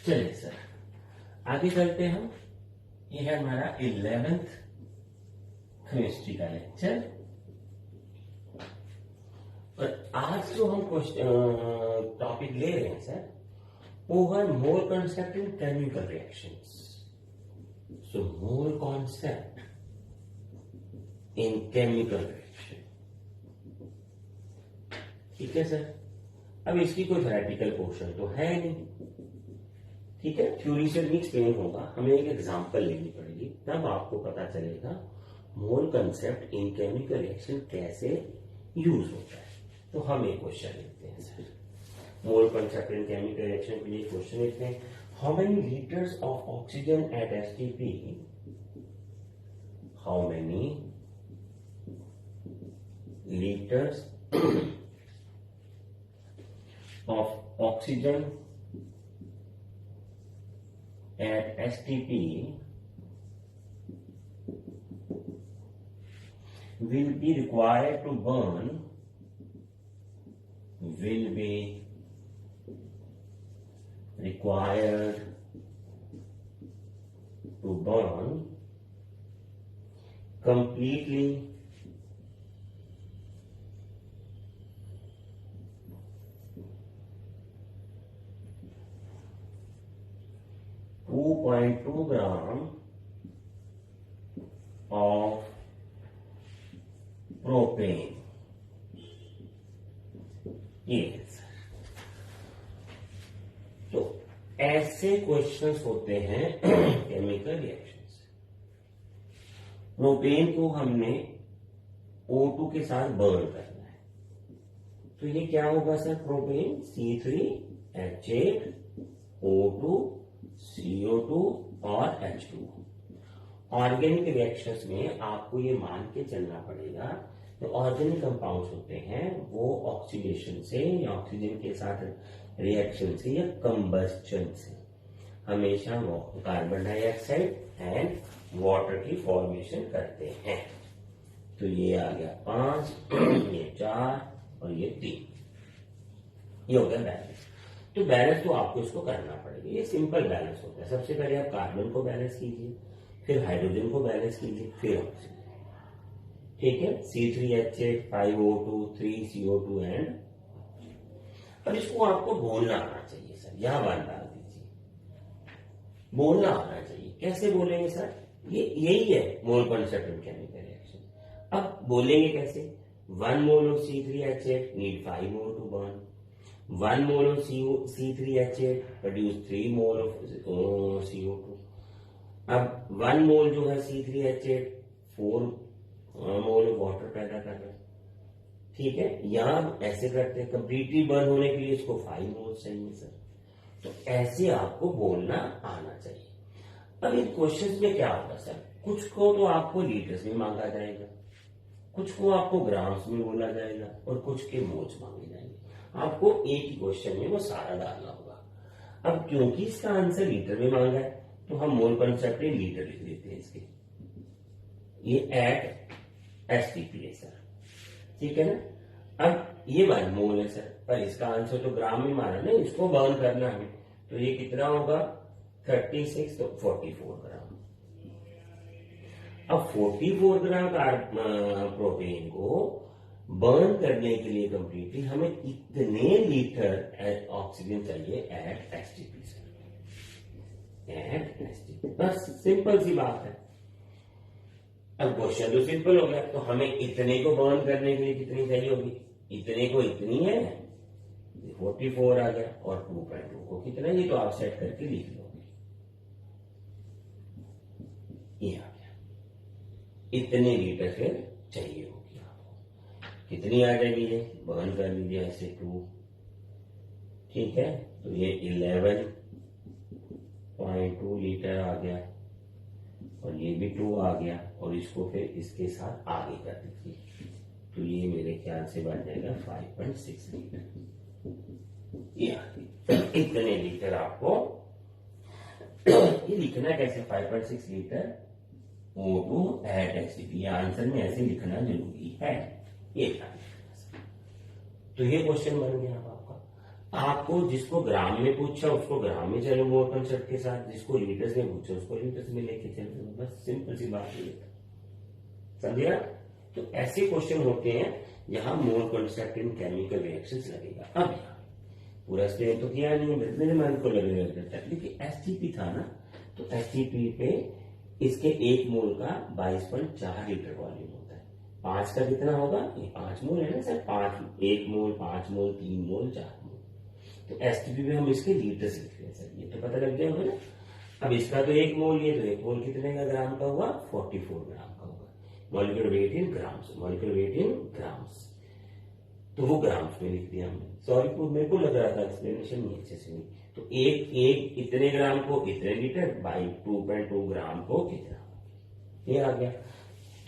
चलिए सर आगे चलते हैं हम। ये है हमारा 11th केमिस्ट्री का लेक्चर। और आज जो हम टॉपिक ले रहे हैं सर वो है mole concept in chemical reactions. So mole concept in chemical reaction. ठीक है सर। अब इसकी कोई थ्योरेटिकल पोर्शन तो है नहीं, ठीक है, थ्योरी से भी एक्सप्लेन होगा, हमें एक एग्जांपल लेनी पड़ेगी, तब आपको पता चलेगा mole concept in chemical reaction कैसे यूज होता है। तो हम एक क्वेश्चन लिखते हैं sir, mole concept in chemical reaction के लिए क्वेश्चन लिखते हैं, how many litres of oxygen at STP, how many litres of oxygen at STP will be required to burn completely 2.2 gram of propane. Yes. तो ऐसे questions होते हैं chemical reactions. Propane को हमने O2 के साथ बर्न करना है, तो ये क्या होगा सर, प्रोपेन C3H8O2 CO2 और H2। ऑर्गेनिक रिएक्शंस में आपको ये मान के चलना पड़ेगा तो ऑर्गेनिक कंपाउंड्स होते हैं वो ऑक्सीडेशन से या ऑक्सीजन के साथ रिएक्शन से या कंबस्टन से हमेशा वो कार्बन डाइऑक्साइड एंड वाटर की फॉर्मेशन करते हैं। तो ये आ गया 5, ये 4 और ये 3, ये हो गया बैलेंस। तो बैलेंस तो आपको इसको करना पड़ेगा, ये सिंपल बैलेंस होता है। सबसे पहले आप कार्बन को बैलेंस कीजिए, फिर हाइड्रोजन को बैलेंस कीजिए, फिर ऑक्सीजन, ठीक है, C3H8 5O2 3CO2 एंड। और इसको आपको बोलना आना चाहिए सर, यहां बात डाल दीजिए, बोलना आना चाहिए। कैसे बोलेंगे सर, ये यही है mole concept in chemical reaction. अब बोलेंगे कैसे, 1 mole of C3H8 need 5 mole to burn, 1 mole of C3H8 produce 3 mole of CO2। अब 1 mole जो है C3H8 4 mole of water पैदा कर रहा है, ठीक है। यहां ऐसे करते हैं, कंप्लीटली बर्न होने के लिए इसको 5 मोल चाहिए सर। तो ऐसे आपको बोलना आना चाहिए। अब इन क्वेश्चंस में क्या होगा सर, कुछ को तो आपको लीटर्स में मांगा जाएगा, कुछ को आपको ग्राम्स में बोला जाएगा और कुछ के मोल्स मांगे जाएंगे। आपको एक ही क्वेश्चन में वो सारा डालना होगा। अब क्योंकि इसका आंसर लीटर में मांगा है तो हम मोल कॉन्सेप्ट में लीटर लिख देते हैं इसके, ये एट एसटीपी है सर, ठीक है ना। अब ये 1 मोल है सर, पर इसका आंसर तो ग्राम में मारा ना, इसको बर्न करना है, तो ये कितना होगा 36 तो 44 ग्राम। अब 44 ग्राम प्रोटीन को बर्न करने के लिए कंप्लीटली हमें कितने लीटर ऑक्सीजन चाहिए एट एसटीपी से, एट एसटीपी। बस सिंपल सी बात है। अब क्वेश्चन तो सिंपल हो गया, तो हमें इतने को बर्न करने के लिए कितनी चाहिए होगी, इतने को इतनी है, 44 आ गया, और 2.2 को कितना, ये तो आप सेट करके लिख लोगे, ये आ गया, इतने लीटर फिर चाहिए होगी। कितनी आ जाएगी, ये बर्न कर लीजिए ऐसे 2, ठीक है, तो ये 11.2 लीटर आ गया और ये भी 2 आ गया, और इसको फिर इसके साथ आगे कर दीजिए, तो ये मेरे ख्याल से बन जाएगा 5.6 लीटर। ये इतने लीटर आपको ये लिखना कैसे, 5.6 litre O2 eight STP, answer में ऐसे लिखना जरूरी है। ये तो ये क्वेश्चन बन गया आपका। आपको जिसको ग्राम में पूछा उसको ग्राम में चलो मोल कंसेप्ट के साथ, जिसको लीटर्स में पूछा उसको लीटर्स में लेके चलो, बस सिंपल सी बात है, समझिए। तो ऐसे क्वेश्चन होते हैं जहां मोल कंसेप्ट इन केमिकल रिएक्शंस लगेगा। अब यहाँ पूरा स्टेप तो किया नहीं, मेरे मन को लगेगा, लेकिन एसटीपी था ना, तो एसटीपी पे इसके 1 मोल का 22.4 लीटर वॉल्यूम होता है। 5 का कितना होगा, ये 5 मोल है ना सर, 5 1 मोल 5 मोल 3 मोल 4 मोल, तो एसटीपी में हम इसके लीटर्स लिख रहे हैं सर, ये तो पता लग गया होगा ना। अब इसका तो 1 मोल, ये तो 1 मोल कितने का ग्राम का हुआ, 44 ग्राम का होगा। Molecular weight in grams, molecular weight in grams, तो वो ग्राम्स में लिख दिया हमने। सॉरी मेरे को लग रहा था एक्सप्लेनेशन नहीं अच्छे से हुई। तो एक इतने ग्राम को इतने लीटर बाई 2.2 ग्राम को कितना, ये आ गया।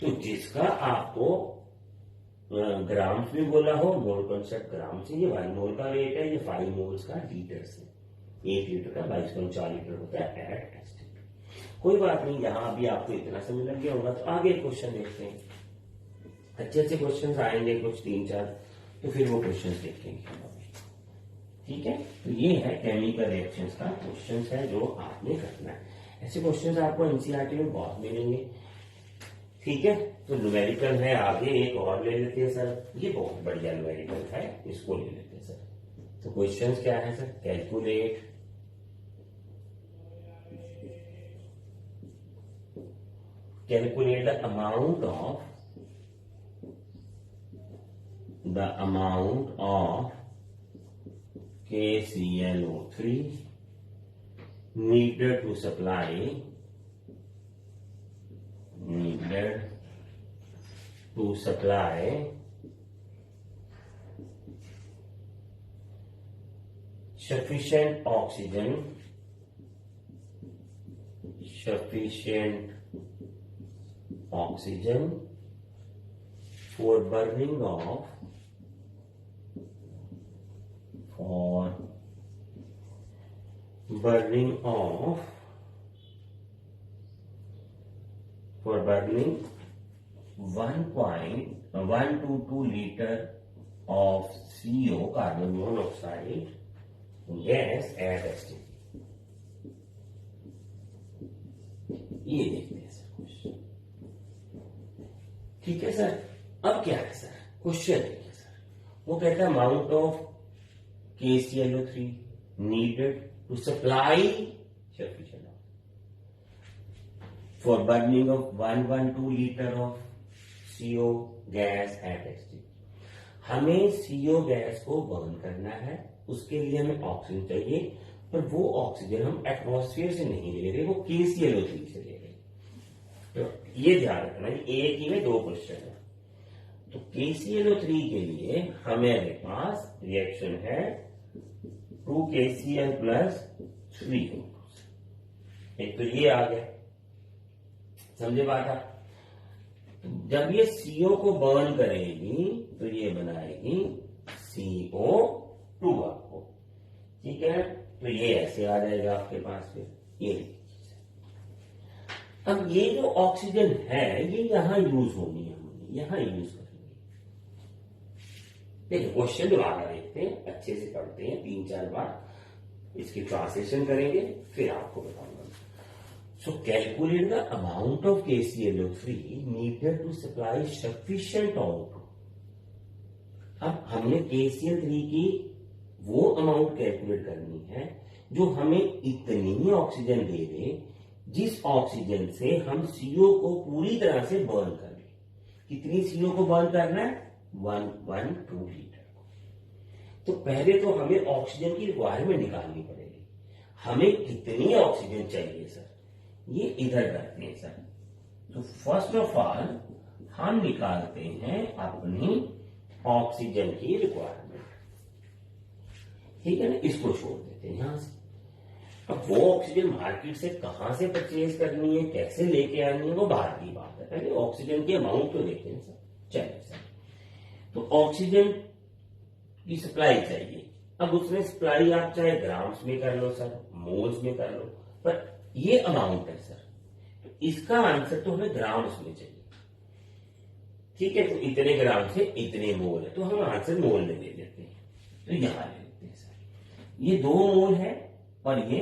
तो जिसका आपको ग्राम्स में बोला हो, मोल कंसेप्ट ग्राम से, ये 1 मोल का वेट है, ये 5 मोल्स का लीटर से, 1 लीटर का 22.4 लीटर होता है एट एसटीपी। कोई बात नहीं, यहां भी आपको इतना समझ लग गया होगा। तो आगे क्वेश्चन देखते हैं, अच्छे अच्छे क्वेश्चन आएंगे कुछ 3-4, तो फिर वो क्वेश्चन देखेंगे, ठीक है। तो ये है केमिकल रिएक्शंस का क्वेश्चन है जो आपने करना है। ऐसे क्वेश्चन आपको एनसीईआरटी में बहुत मिलेंगे, ठीक है। तो न्यूमेरिकल है, आगे एक और ले लेते हैं सर, ये बहुत बढ़िया न्यूमेरिकल है, इसको ले लेते हैं सर। तो क्वेश्चन क्या है sir, calculate the amount of KClO3 needed to supply sufficient oxygen for burning of for burning 1.122 liter of CO, carbon monoxide gas at STP। ये देखते हैं सर क्वेश्चन, ठीक है सर। अब क्या है सर क्वेश्चन, देखिए सर, वो कहता है amount of KClO3 needed to supply sufficient for burning of 112 liter of CO gas at STP। हमें CO गैस को बर्न करना है, उसके लिए हमें ऑक्सीजन चाहिए, पर वो ऑक्सीजन हम एटमॉस्फेयर से नहीं ले रहे, वो KClO3 से ले रहे। तो ये ध्यान रखना, एक ही में 2 क्वेश्चन है। तो KClO3 के लिए हमारे पास रिएक्शन है 2KCl + 3O2। एक तो ये आ गया, समझे बात आप। जब ये CO को बर्न करेगी तो ये बनाएगी CO2 आपको, ठीक है। तो ये ऐसे आ जाएगा आपके पास, फिर ये। अब ये जो ऑक्सीजन है ये यहां यूज होनी है, हमने यहां यूज करेंगे। देखिए क्वेश्चन दोबारा देखते हैं, अच्छे से पढ़ते हैं, 3-4 बार इसकी ट्रांसलेशन करेंगे, फिर आपको बताऊंगा। So calculate the amount of KClO3 needed to supply sufficient O2। अब हमने KCl3 की वो अमाउंट कैलकुलेट करनी है जो हमें इतनी ऑक्सीजन दे दे जिस ऑक्सीजन से हम CO को पूरी तरह से बर्न कर ले। कितनी CO को बर्न करना है, 112 लीटर। तो पहले तो हमें ऑक्सीजन की रिक्वायरमेंट निकालनी पड़ेगी, हमें कितनी ऑक्सीजन चाहिए सर, ये इधर करते हैं सर। तो फर्स्ट ऑफ ऑल हम निकालते हैं अपनी ऑक्सीजन की रिक्वायरमेंट, ठीक है ना, इसको छोड़ देते हैं यहां से। अब वो ऑक्सीजन मार्केट से कहां से परचेज करनी है, कैसे लेके आनी है, वो बाहर की बात है, पहले ऑक्सीजन की अमाउंट तो देखते हैं सर। चलिए सर, तो ऑक्सीजन की सप्लाई चाहिए। अब उसमें सप्लाई आप चाहे ग्राम्स में कर लो सर, मोल्स में कर लो, पर ये अमाउंट है सर, तो इसका आंसर तो हमें ग्राम्स में चाहिए, ठीक है। तो इतने ग्राम से इतने मोल है, तो हम आंसर मोल में ले लेते हैं, तो यहां ले लेते हैं सर। ये 2 मोल है और ये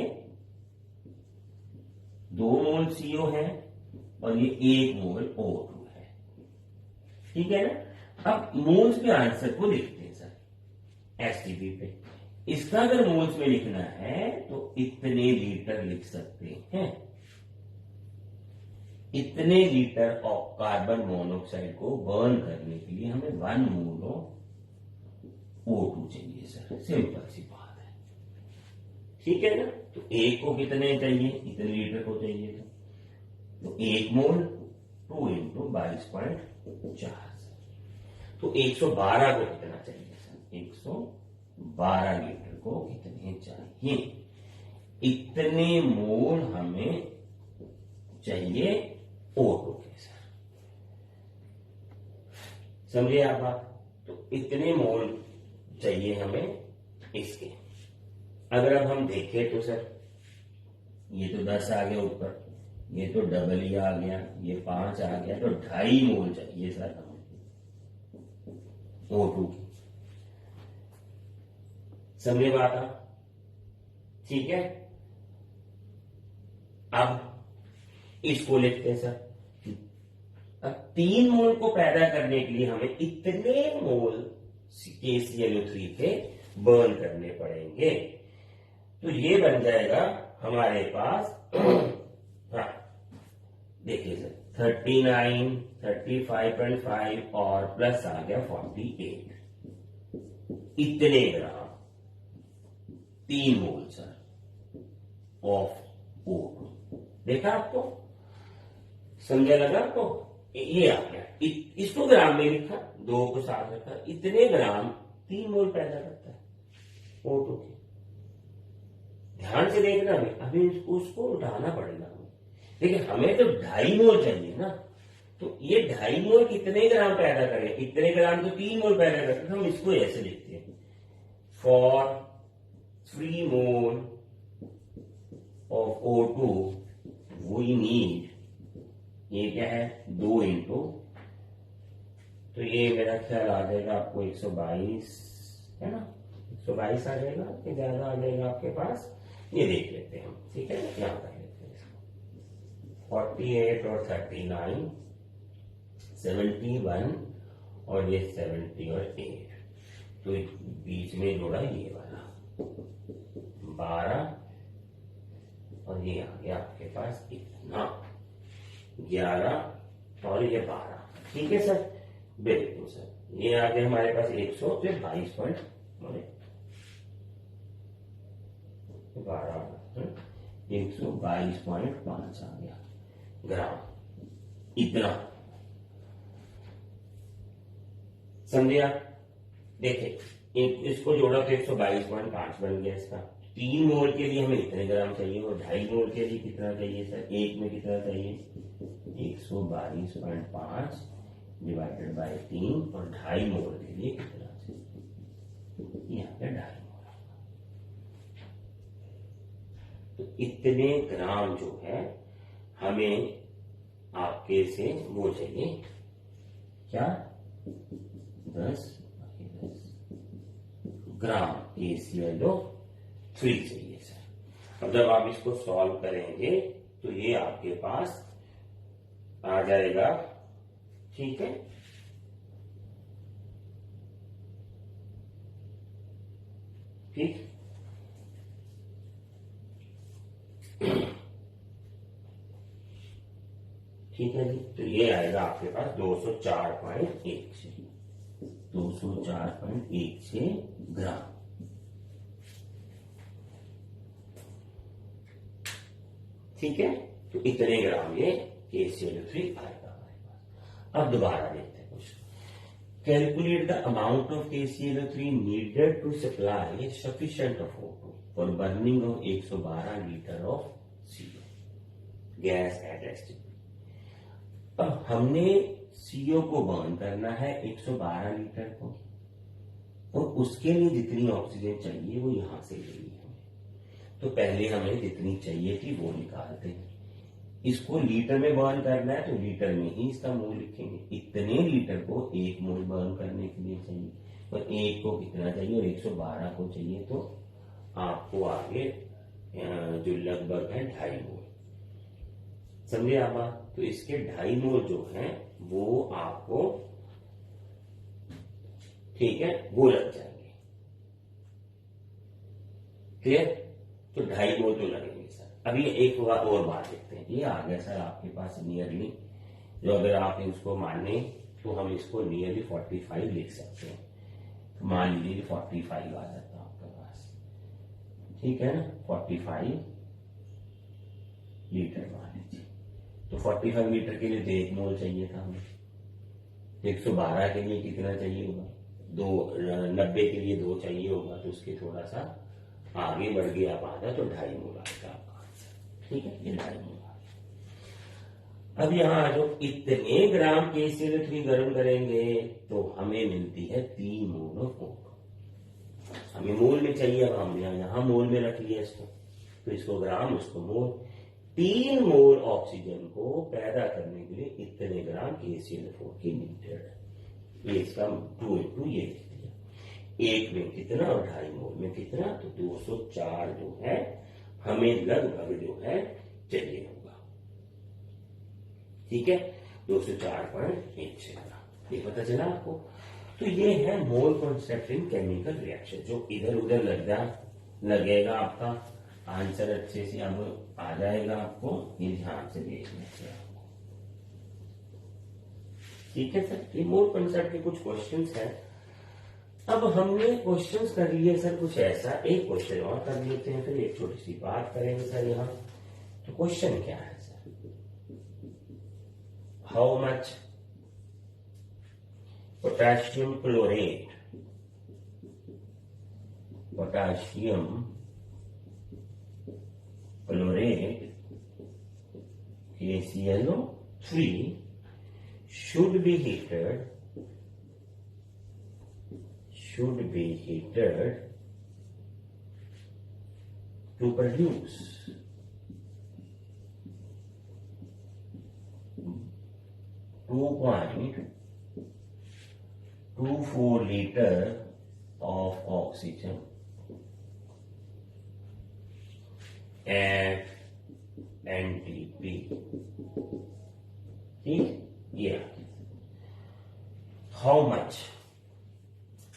2 मोल CO है और ये 1 मोल O2 है। ठीक है ना। अब मोल्स के आंसर को लिखते हैं सर एसटीपी पे। इसका अगर मोल्स में लिखना है तो इतने लीटर लिख सकते हैं। इतने लीटर ऑफ कार्बन मोनोऑक्साइड को बर्न करने के लिए हमें 1 मोल ऑफ O2 चाहिए सर। सिंपल सी बात है। ठीक है ना। तो एक को कितने चाहिए, इतने लीटर को चाहिए तो 1 मोल 2 इंटू 22.4। तो 112 को कितना चाहिए सर, 112 लीटर को कितने चाहिए, इतने मोल हमें चाहिए O2 के सर। समझिए आप बात। तो इतने मोल चाहिए हमें इसके। अगर अब हम देखें तो सर ये तो 10 आ गया ऊपर, ये तो डबल ही आ गया, ये 5 आ गया, तो 2.5 मोल चाहिए सर हमें O2 की। समझे बात आप। ठीक है। अब इसको लिखते हैं सर। अब 3 मोल को पैदा करने के लिए हमें इतने मोल KClO3 के बर्न करने पड़ेंगे। तो ये बन जाएगा हमारे पास हाँ देखिए सर 39, 35.5 और प्लस आ गया 48, इतने ग्राम 3 मोल सर ऑफ O2। देखा आपको, समझा लगा आपको। ये आ गया, इसको ग्राम में लिखा, 2 को साथ रखा, इतने ग्राम 3 मोल पैदा करता है O2 के। ध्यान से देखना हमें, अभी उसको उठाना पड़ेगा हमें। देखिए हमें तो 2.5 मोल चाहिए ना, तो ये 2.5 मोल कितने ग्राम पैदा करें, इतने ग्राम तो 3 मोल पैदा करते हैं। हम इसको ऐसे लिखते हैं, for 3 mole of O2 we need, ये क्या है 2 इंटू, तो ये मेरा ख्याल आ जाएगा आपको 122 है ना, 122 आ जाएगा कि ज्यादा आ जाएगा आपके पास, ये देख लेते हैं हम। ठीक है, यहां कर लेते हैं इसको। 48 और 39, 71 और ये 70 और 8, तो बीच में जोड़ा ये वाला 12 और ये आ गया आपके पास इतना 11 और ये 12। ठीक है सर, बिल्कुल सर। ये आ गया हमारे पास 122.12 122.5 आ गया ग्राम, इतना। समझिए। देखिए इसको जोड़ा तो 122.5 बन गया इसका। 3 मोल के लिए हमें इतने ग्राम चाहिए और 2.5 मोल के लिए कितना चाहिए सर, एक में कितना चाहिए 122.5 डिवाइडेड बाय 3 और 2.5 मोल के लिए कितना चाहिए, यहाँ पे 2.5 मोल। तो इतने ग्राम जो है हमें आपके से वो चाहिए क्या, 10 ग्राम KClO3 चाहिए सर। अब जब आप इसको सॉल्व करेंगे तो ये आपके पास आ जाएगा। ठीक है, ठीक ठीक है जी। तो ये आएगा आपके पास 204.16 ग्राम। ठीक है, तो इतने ग्राम ये KClO3 आएगा हमारे पास। अब दोबारा देखते हैं कुछ। Calculate the amount of KClO3 needed to supply sufficient of O2 for burning of 112 litre of CO gas at STP. अब हमने CO को बर्न करना है 112 लीटर को, और उसके लिए जितनी ऑक्सीजन चाहिए वो यहां से लेनी है। तो पहले हमें जितनी चाहिए थी वो निकालते हैं। इसको लीटर में बर्न करना है तो लीटर में ही इसका मोल लिखेंगे। इतने लीटर को 1 मोल बर्न करने के लिए चाहिए, और 1 को कितना चाहिए और 112 को चाहिए तो आपको आगे जो लगभग है 2.5 मोल। समझे आप बात? तो इसके 2.5 मोल जो है वो आपको, ठीक है, वो लग जाएंगे। क्लियर? तो 2.5 मोल तो लगेंगे सर। अभी एक और बात देखते हैं। ये आ गया सर आपके पास नियरली, जो अगर आप इसको माने तो हम इसको नियरली 45 लिख सकते हैं। तो मान लीजिए 45 आ जाता है आपके पास, ठीक है ना, 45 लीटर मान लीजिए। तो 45 लीटर के लिए तो 1 मोल चाहिए था हमें। 112 के लिए कितना चाहिए होगा? 90 के लिए 2 चाहिए होगा, तो उसके थोड़ा सा आगे बढ़ गया आप आधा, तो 2.5 मोल आएगा आपका आंसर। ठीक है, ये 2.5 मोल। अब यहां जो इतने ग्राम KCl3 गर्म करेंगे तो हमें मिलती है 3 मोल ऑफ कोक। हमें मोल में चाहिए, अब हमने यहां मोल में रख लिया इसको, तो इसको ग्राम, उसको मोल। 3 मोल ऑक्सीजन को पैदा करने के लिए इतने ग्राम KCl4 की नीडेड। ये इसका 2 इंटू ये लिख दिया। 1 में कितना और 2.5 मोल में कितना, तो 204 जो है हमें लगभग जो है चाहिए होगा। ठीक है, 204.16 ग्राम। ये पता चला आपको? तो ये है mole concept in chemical reaction. जो इधर उधर लगेगा आपका आंसर अच्छे से अब आ जाएगा आपको, ये ध्यान से देखने से आपको। ठीक है सर, ये मोल कॉन्सेप्ट के कुछ क्वेश्चंस हैं। अब हमने क्वेश्चंस कर लिए सर कुछ ऐसा, एक क्वेश्चन और कर लेते हैं, फिर एक छोटी सी बात करेंगे सर यहाँ। तो क्वेश्चन क्या है sir? How much potassium chlorate, KClO3 should be heated to produce 2.24 liter of oxygen at NTP। ठीक, ये हाउ मच,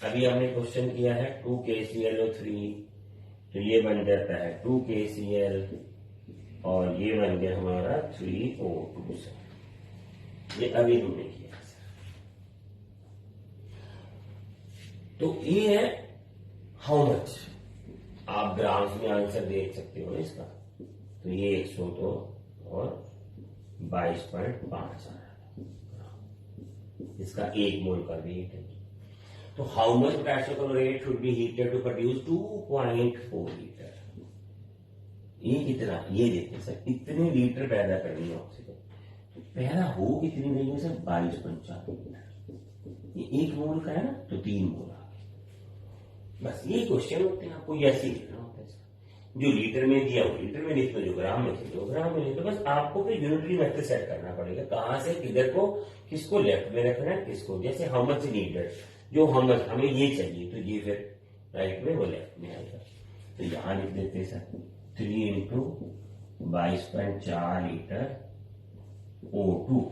अभी हमने क्वेश्चन किया है 2 KClO3, तो ये बन जाता है 2 KCl और ये बन गया हमारा 3O2 से। ये अभी हमने किया सर। तो ये है हाउ मच। आप ग्राम्स में आंसर देख सकते हो इसका। तो ये 102 और 22.5 आ रहा है, इसका 1 मोल का वेट है। तो how much potassium chlorate should be heated to produce 2.4 litre. ये कितना, ये देखिए सर, इतने लीटर पैदा करनी है ऑक्सीजन। तो पैदा हो कितनी रही है सर? 22.5 लीटर। ये 1 मोल का है ना, तो 3 मोल आ गए। बस ये क्वेश्चन होते हैं, आपको ऐसे लिखना होता है। जो लीटर में दिया वो लीटर में लिख दो, जो ग्राम में दिया वो ग्राम में लिख दो। बस आपको फिर यूनिटरी मेथड सेट करना पड़ेगा, कहां से किधर को, किसको लेफ्ट में रखना है, किसको, जैसे हाउ मच नीडेड, जो हाउ मच हमें ये चाहिए, तो ये फिर राइट में, वो लेफ्ट में आएगा। तो यहां लिख देते हैं सर 3 इंटू 22.4 लीटर O2।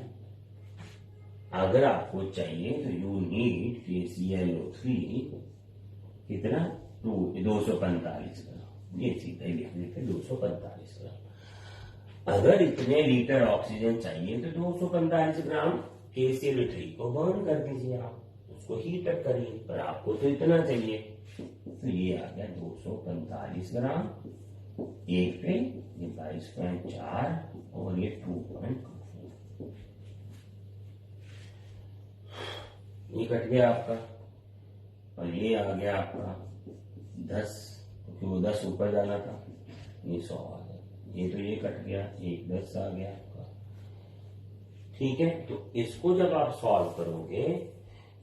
अगर आपको चाहिए तो यू नीड KClO3 कितना, 245 ग्राम। ये सीधा ही लिख देते 245 ग्राम। अगर इतने लीटर ऑक्सीजन चाहिए तो 245 ग्राम KClO3 को बर्न कर दीजिए, आप उसको हीट अप करिए। पर आपको तो इतना चाहिए, तो ये आ गया 245 ग्राम। एक पे ये 22.4 और ये 2.24, ये कट गया आपका। और ये आ गया आपका 10, क्योंकि वो 10 ऊपर जाना था, ये 100 आ गया। ये तो ये कट गया, एक 10 आ गया आपका। ठीक है, तो इसको जब आप सॉल्व करोगे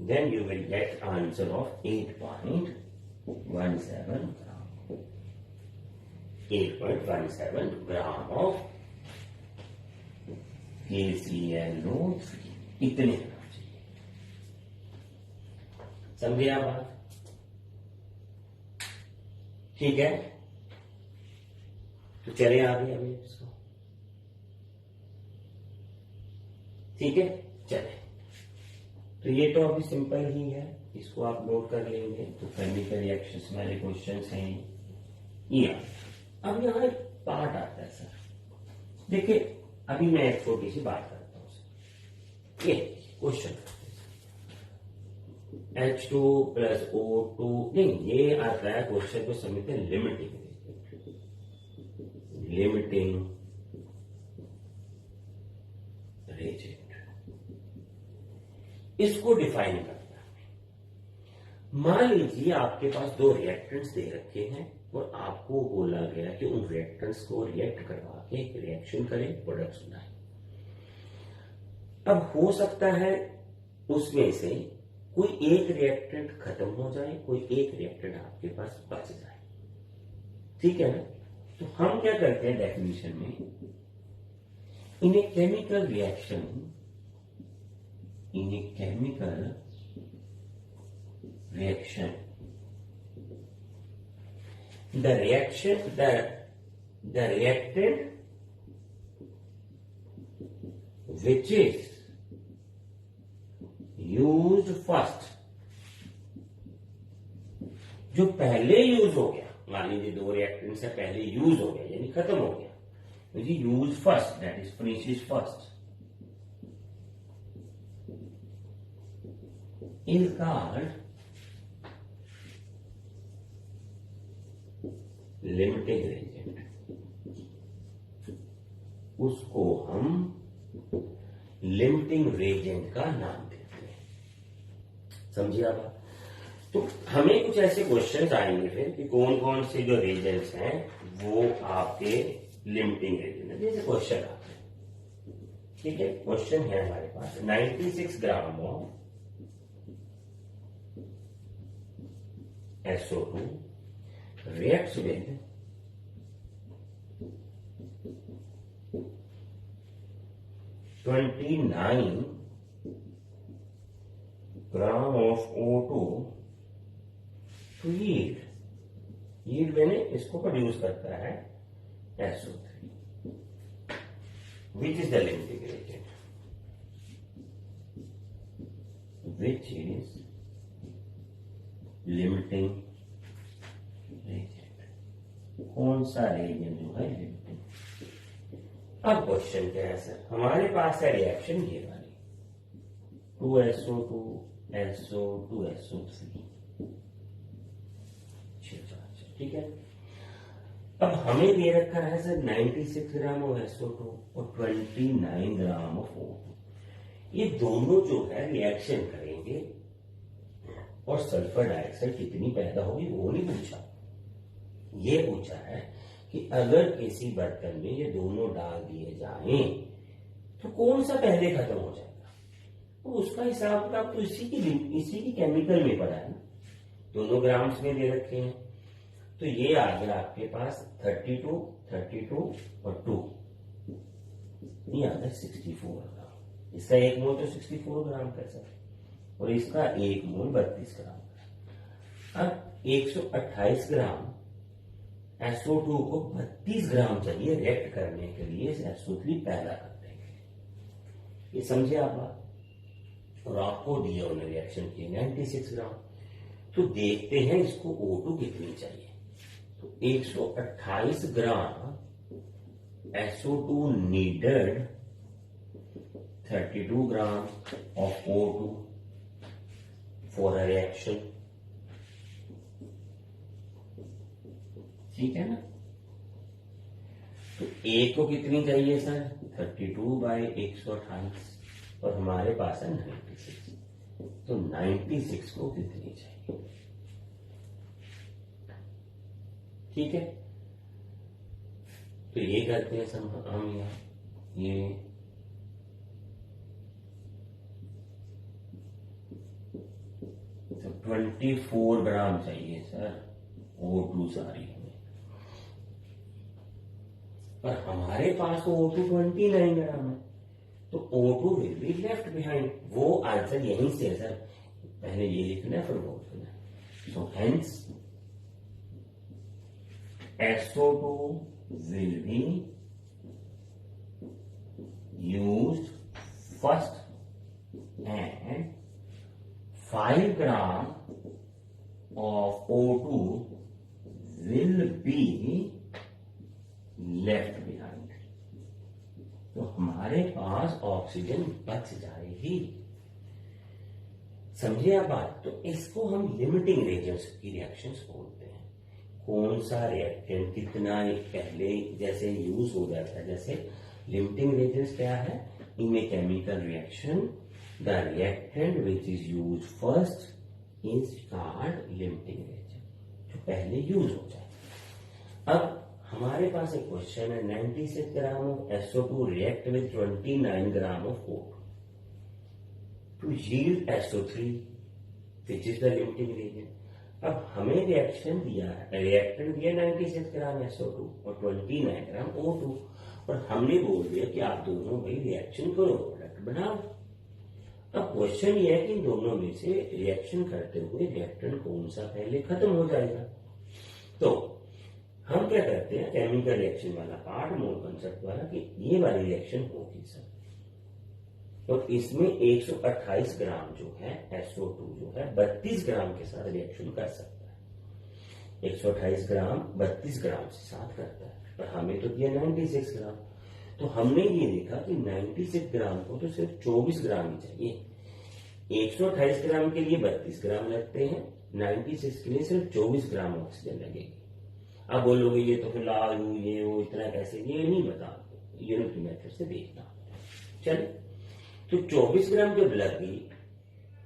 then you will get answer of 8.17 gram. 8.17 gram of KClO3 इतने ग्राम चाहिए। समझे आप बात? ठीक है, तो चले आगे अभी इसको। ठीक है, चले। तो ये तो अभी सिंपल ही है, इसको आप नोट कर लेंगे। तो केमिकल रिएक्शंस वाले क्वेश्चंस हैं ये। अब यहाँ एक पार्ट आता है सर, देखिए अभी मैं एक छोटी सी बात करता हूं। ये क्वेश्चन H2 प्लस O2, नहीं ये आता है क्वेश्चन को समझते हैं लिमिटिंग रेजेंट, इसको डिफाइन करना है। मान लीजिए आपके पास दो रिएक्टेंट्स दे रखे हैं और आपको बोला गया कि उन रिएक्टेंट्स को रिएक्ट करवा के एक रिएक्शन करें, प्रोडक्ट्स बनाए। अब हो सकता है उसमें से कोई एक रिएक्टेंट खत्म हो जाए, कोई एक रिएक्टेंट आपके पास बच जाए, ठीक है ना। तो हम क्या करते हैं डेफिनेशन में, in a chemical reaction, in a chemical reaction the reactant which is used first, जो पहले यूज हो गया, मान लीजिए दो रिएक्टेंट से पहले यूज हो गया यानी खत्म हो गया, तो ये use first, that is finishes first, is called limiting reagent. उसको हम लिमिटिंग रेजेंट का नाम देते हैं, समझिए आप। तो हमें कुछ ऐसे क्वेश्चंस आएंगे फिर कि कौन कौन से जो रेजेंट्स हैं वो आपके लिमिटिंग रेजेंट है। जैसे क्वेश्चन आते हैं, ठीक है, क्वेश्चन है हमारे पास 96 gram of SO2 reacts with 29 gram of O2 to yield, yield मैंने इसको प्रोड्यूस करता है SO3, which is the limiting reagent, which is limiting Regent. कौन सा रेजेंट जो है लिमिटिंग। अब क्वेश्चन क्या है सर, हमारे पास है रिएक्शन ये वाली 2SO2 SO2 SO3, ठीक है। अब हमें दे रखा है सर 96 ग्राम ऑफ SO2 और 29 ग्राम ऑफ O2। ये दोनों जो है रिएक्शन करेंगे और सल्फर डाइऑक्साइड कितनी पैदा होगी वो नहीं पूछा, ये पूछा है कि अगर किसी बर्तन में ये दोनों डाल दिए जाएं तो कौन सा पहले खत्म हो जाएगा। तो उसका हिसाब किताब तो इसी की केमिकल में पड़ा है ना, दोनों ग्राम्स में दे रखे हैं। तो ये आ गया आपके पास 32 और 2, ये आ गया 64 ग्राम। इसका एक मोल तो 64 ग्राम का सर, और इसका एक मोल 32 ग्राम। अब 128 ग्राम SO2 को 32 ग्राम चाहिए रिएक्ट करने के लिए SO3 पैदा करने के लिए, ये समझे आप बात। और आपको दिया उन्हें रिएक्शन की 96 ग्राम। तो देखते हैं इसको O2 कितनी चाहिए। तो 128 ग्राम SO2 needed 32 gram of O2 for a reaction, ठीक है ना। तो A को कितनी चाहिए सर 32/128 और हमारे पास है 96, तो 96 को कितनी चाहिए, ठीक है। तो ये करते हैं सर हम यहाँ, ये तो 24 ग्राम चाहिए सर O2 सारी हमें, पर हमारे पास तो O2 29 ग्राम है, तो O2 will be left behind. वो आंसर यहीं से है सर, पहले ये लिखना है फिर वो लिखना है। So hence SO2 will be used first and 5 gram of O2 will be left behind. तो हमारे पास ऑक्सीजन बच जाएगी। समझे आप बात? तो इसको हम लिमिटिंग रेजेंट्स की रिएक्शंस बोलते हैं। कौन सा रिएक्टेंट कितना पहले जैसे यूज हो जाता है, जैसे लिमिटिंग रेजेंट्स क्या है? In a chemical reaction the reactant which is use first is called limiting reagent, जो पहले यूज हो जाए। अब हमारे पास एक क्वेश्चन है, 96 gram of SO2 react with 29 gram of O2 to yield SO3 which is the limiting reagent. अब हमें रिएक्टेंट दिया 96 ग्राम SO2 और 29 ग्राम O2, और हमने बोल दिया कि आप दोनों भाई रिएक्शन करो, प्रोडक्ट बनाओ। अब क्वेश्चन ये है कि इन दोनों में से रिएक्शन करते हुए रिएक्टेंट कौन सा पहले खत्म हो जाएगा। तो हम क्या करते हैं, केमिकल रिएक्शन वाला पार्ट मोल कंसेप्ट वाला, कि ये वाली रिएक्शन होगी सर, तो इसमें 128 ग्राम जो है SO2 जो है 32 ग्राम के साथ रिएक्शन कर सकता है। 128 ग्राम 32 ग्राम से साथ करता है, पर हमें तो दिया 96 ग्राम। तो हमने ये देखा कि 96 ग्राम को तो सिर्फ 24 ग्राम ही चाहिए। 128 ग्राम के लिए 32 ग्राम लगते हैं, 96 के लिए सिर्फ 24 ग्राम ऑक्सीजन लगेगी। अब बोलोगे ये तो फिर लालू ये वो इतना कैसे, ये नहीं बता, यूनिटी मेथड से देखना। चलिए, तो 24 ग्राम जब लगी,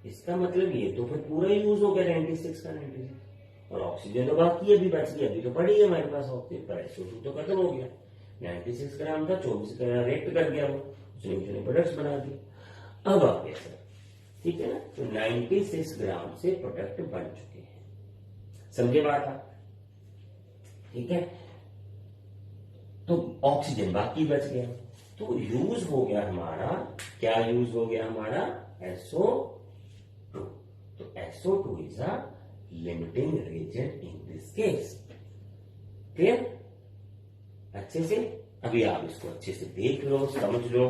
इसका मतलब ये तो फिर पूरा यूज हो गया 96 का 96, और ऑक्सीजन तो बाकी अभी बच गया, अभी तो पड़ी है हमारे पास ऑक्सीजन, पर SO2 तो खत्म हो गया। 96 ग्राम था, 24 ग्राम रिएक्ट कर गया, वो उसने प्रोडक्ट्स बना दिए। अब आ गया सर, ठीक है ना, तो 96 ग्राम से प्रोडक्ट बन चुके हैं। समझे बात आप? ठीक है, तो ऑक्सीजन बाकी बच गया, तो यूज हो गया हमारा, क्या यूज हो गया हमारा? SO2। तो SO2 is a limiting reagent in this case. Clear? अच्छे से अभी आप इसको अच्छे से देख लो, समझ लो,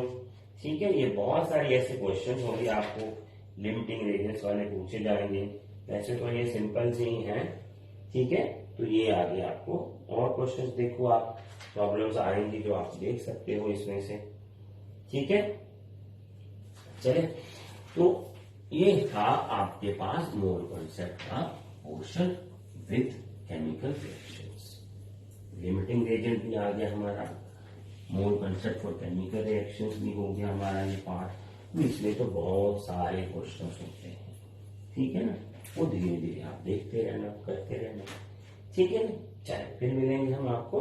ठीक है। ये बहुत सारे ऐसे क्वेश्चन होंगे आपको लिमिटिंग रिएजेंट्स वाले पूछे जाएंगे। वैसे तो ये सिंपल से ही है, ठीक है। तो ये आगे आपको और क्वेश्चंस देखो, आप प्रॉब्लम्स आएंगी जो आप देख सकते हो इसमें से, ठीक है। चले, तो ये था आपके पास मोल कॉन्सेप्ट का portion with chemical reactions. Limiting agent भी आ गया हमारा, mole concept for chemical reactions भी हो गया हमारा ये पार्ट। इसमें तो बहुत सारे क्वेश्चन होते हैं, ठीक है ना, वो धीरे धीरे आप देखते रहना, करते रहना, ठीक है ना। चलिए, फिर मिलेंगे हम आपको